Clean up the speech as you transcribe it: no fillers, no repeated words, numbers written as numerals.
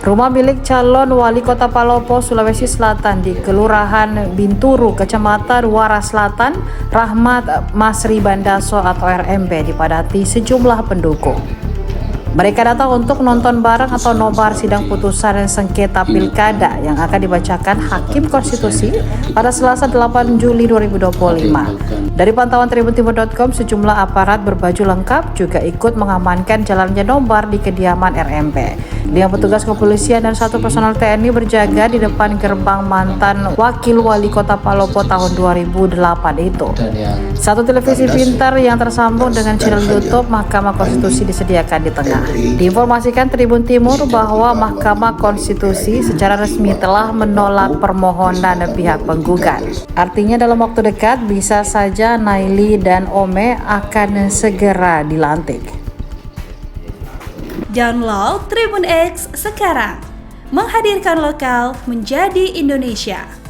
Rumah milik calon wali kota Palopo, Sulawesi Selatan di Kelurahan Binturu, Kecamatan Waras Selatan, Rahmat Masri Bandaso atau RMB dipadati sejumlah pendukung. Mereka datang untuk nonton bareng atau nobar sidang putusan sengketa pilkada yang akan dibacakan Hakim Konstitusi pada Selasa 8 Juli 2025. Dari pantauan tribuntimur.com, sejumlah aparat berbaju lengkap juga ikut mengamankan jalannya nobar di kediaman RMB. 5 petugas kepolisian dan 1 personel TNI berjaga di depan gerbang mantan Wakil Wali Kota Palopo tahun 2008 itu. 1 televisi pintar yang tersambung dengan channel YouTube Mahkamah Konstitusi disediakan di tengah. Diinformasikan Tribun Timur bahwa Mahkamah Konstitusi secara resmi telah menolak permohonan pihak penggugat. Artinya dalam waktu dekat bisa saja Naili dan Ome akan segera dilantik. Download Tribun X sekarang, menghadirkan lokal menjadi Indonesia.